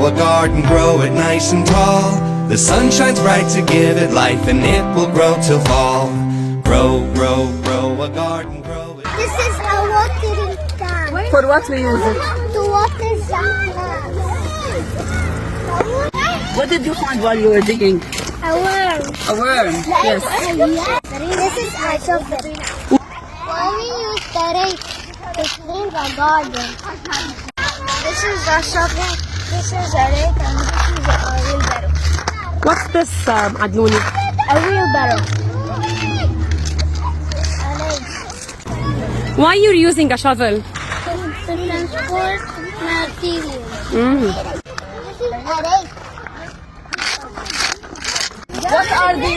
a garden, grow it nice and tall. The sun shines bright to give it life, and it will grow till fall. Grow, grow, grow a garden, grow it. This is a watering can. For what we use it? To water some plants. What did you find while you were digging? A worm. A worm. Yes. This is a shovel. Why we use the rake to clean the garden? This is a shovel. This is a rake, and this is a wheelbarrow. What's this, Adnouni? A wheelbarrow. A rake. Why you're using a shovel? To transport material. This is a rake. What are the